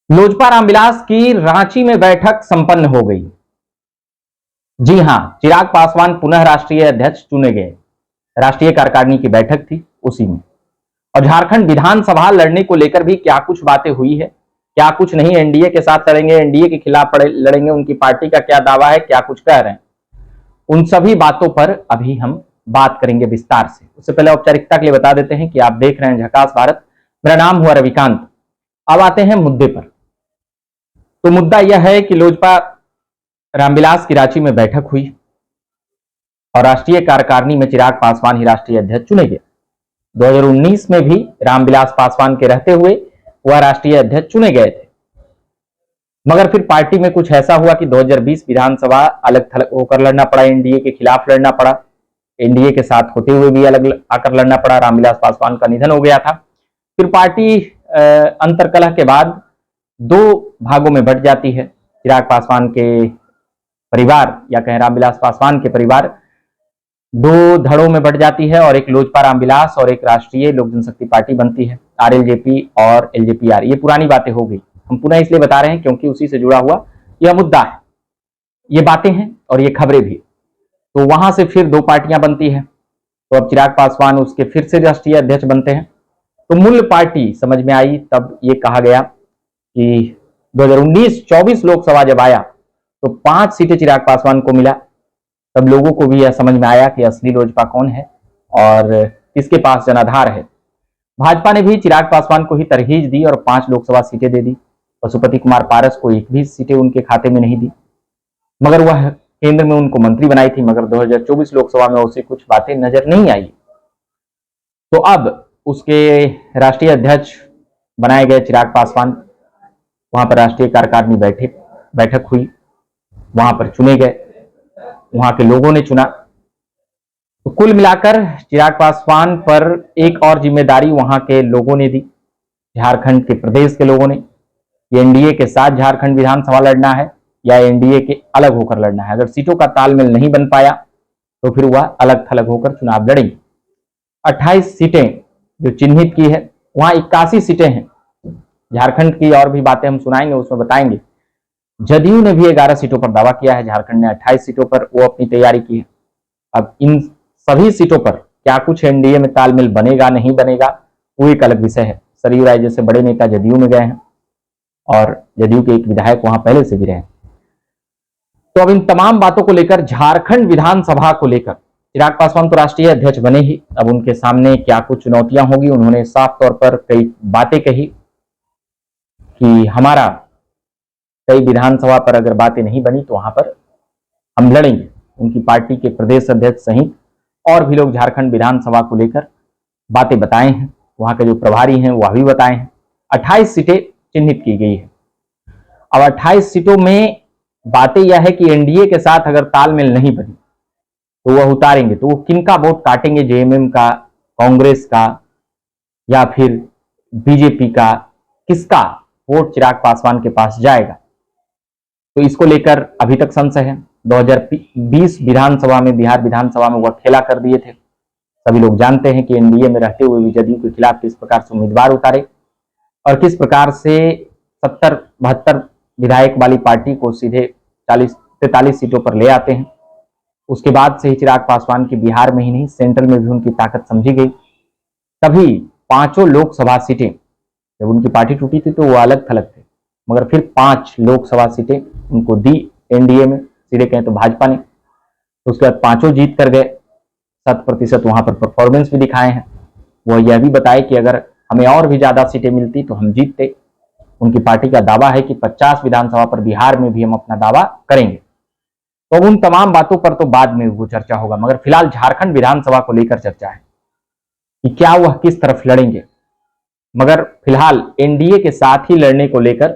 लोजपा रामविलास की रांची में बैठक संपन्न हो गई। जी हां, चिराग पासवान पुनः राष्ट्रीय अध्यक्ष चुने गए। राष्ट्रीय कार्यकारिणी की बैठक थी उसी में। और झारखंड विधानसभा लड़ने को लेकर भी क्या कुछ बातें हुई है, क्या कुछ नहीं। एनडीए के साथ लड़ेंगे, एनडीए के खिलाफ लड़ेंगे, उनकी पार्टी का क्या दावा है, क्या कुछ कह रहे हैं, उन सभी बातों पर अभी हम बात करेंगे विस्तार से। उससे पहले औपचारिकता के लिए बता देते हैं कि आप देख रहे हैं झकास भारत। मेरा नाम हुआ रविकांत। अब आते हैं मुद्दे पर। तो मुद्दा यह है कि लोजपा रामविलास की रांची में बैठक हुई और राष्ट्रीय कार्यकारिणी में चिराग पासवान ही राष्ट्रीय अध्यक्ष चुने गए। 2019 में भी रामविलास पासवान के रहते हुए वह राष्ट्रीय अध्यक्ष चुने गए थे, मगर फिर पार्टी में कुछ ऐसा हुआ कि 2020 विधानसभा अलग थलग होकर लड़ना पड़ा, एनडीए के खिलाफ लड़ना पड़ा, एनडीए के साथ होते हुए भी अलग आकर लड़ना पड़ा। रामविलास पासवान का निधन हो गया था। फिर पार्टी अंतरकलह के बाद दो भागों में बंट जाती है। चिराग पासवान के परिवार या कहें रामविलास पासवान के परिवार दो धड़ों में बंट जाती है और एक लोजपा रामविलास और एक राष्ट्रीय लोक जनशक्ति पार्टी बनती है, आरएलजेपी और एलजेपीआर। ये पुरानी बातें हो गई, हम पुनः इसलिए बता रहे हैं क्योंकि उसी से जुड़ा हुआ यह मुद्दा है, ये बातें हैं और ये खबरें भी। तो वहां से फिर दो पार्टियां बनती है, तो अब चिराग पासवान उसके फिर से राष्ट्रीय अध्यक्ष बनते हैं। तो मूल पार्टी समझ में आई, तब ये कहा गया कि 2019-24 लोकसभा जब आया तो 5 सीटें चिराग पासवान को मिला। तब लोगों को भी यह समझ में आया कि असली लोजपा कौन है और किसके पास जनाधार है। भाजपा ने भी चिराग पासवान को ही तरहीज दी और 5 लोकसभा सीटें दे दी। पशुपति कुमार पारस को एक भी सीटें उनके खाते में नहीं दी, मगर वह केंद्र में उनको मंत्री बनाई थी। मगर 2024 लोकसभा में उसे कुछ बातें नजर नहीं आई, तो अब उसके राष्ट्रीय अध्यक्ष बनाए गए चिराग पासवान। वहां पर राष्ट्रीय कार्यकारिणी बैठक हुई, वहां पर चुने गए, वहां के लोगों ने चुना। तो कुल मिलाकर चिराग पासवान पर एक और जिम्मेदारी वहां के लोगों ने दी, झारखंड के प्रदेश के लोगों ने। एनडीए के साथ झारखंड विधानसभा लड़ना है या एनडीए के अलग होकर लड़ना है। अगर सीटों का तालमेल नहीं बन पाया तो फिर वह अलग थलग होकर चुनाव लड़ेंगे। 28 सीटें जो चिन्हित की है, वहां 81 सीटें हैं। झारखंड की और भी बातें हम सुनाएंगे, उसमें बताएंगे। जदयू ने भी 11 सीटों पर दावा किया है, झारखंड ने 28 सीटों पर वो अपनी तैयारी की है। अब इन सभी सीटों पर क्या कुछ एनडीए में तालमेल बनेगा नहीं बनेगा, वो एक अलग विषय है। सरयू राय जैसे बड़े नेता जदयू में गए हैं और जदयू के एक विधायक वहां पहले से भी रहे। तो अब इन तमाम बातों को लेकर, झारखंड विधानसभा को लेकर, चिराग पासवान तो राष्ट्रीय अध्यक्ष बने ही, अब उनके सामने क्या कुछ चुनौतियां होगी। उन्होंने साफ तौर पर कई बातें कही कि हमारा कई विधानसभा पर अगर बातें नहीं बनी तो वहां पर हम लड़ेंगे। उनकी पार्टी के प्रदेश अध्यक्ष सहित और भी लोग झारखंड विधानसभा को लेकर बातें बताए हैं, वहां के जो प्रभारी हैं वह भी बताए हैं। 28 सीटें चिन्हित की गई है। अब 28 सीटों में बातें यह है कि एनडीए के साथ अगर तालमेल नहीं बनी तो वह उतारेंगे, तो वो किनका वोट काटेंगे, जेएमएम का, कांग्रेस का या फिर बीजेपी का, किसका वोट चिराग पासवान के पास जाएगा। तो इसको लेकर अभी तक संशय है। 2020 विधानसभा में, बिहार विधानसभा में वह खेला कर दिए थे। सभी लोग जानते हैं कि एनडीए में रहते हुए भी जदयू के खिलाफ किस प्रकार से उम्मीदवार उतारे और किस प्रकार से 70-72 विधायक वाली पार्टी को सीधे 43 सीटों पर ले आते हैं। उसके बाद से ही चिराग पासवान की बिहार में ही नहीं, सेंट्रल में भी उनकी ताकत समझी गई। तभी 5 लोकसभा सीटें, जब उनकी पार्टी टूटी थी तो वो अलग थलग थे, मगर फिर 5 लोकसभा सीटें उनको दी एनडीए में, सीधे कहें तो भाजपा ने। तो उसके बाद 5 जीत कर गए, 100% वहां पर परफॉर्मेंस भी दिखाए हैं। वो यह भी बताए कि अगर हमें और भी ज्यादा सीटें मिलती तो हम जीतते। उनकी पार्टी का दावा है कि 50 विधानसभा पर बिहार में भी हम अपना दावा करेंगे। तो उन तमाम बातों पर तो बाद में वो चर्चा होगा, मगर फिलहाल झारखंड विधानसभा को लेकर चर्चा है कि क्या वह किस तरफ लड़ेंगे। मगर फिलहाल एनडीए के साथ ही लड़ने को लेकर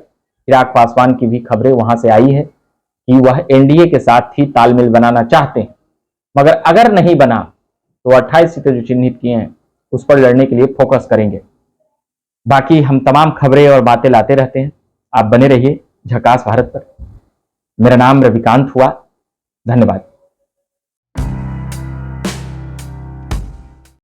चिराग पासवान की भी खबरें वहां से आई है कि वह एनडीए के साथ ही तालमेल बनाना चाहते हैं। मगर अगर नहीं बना तो 28 सीटें जो चिन्हित किए हैं उस पर लड़ने के लिए फोकस करेंगे। बाकी हम तमाम खबरें और बातें लाते रहते हैं, आप बने रहिए झकास भारत पर। मेरा नाम रविकांत हुआ, धन्यवाद।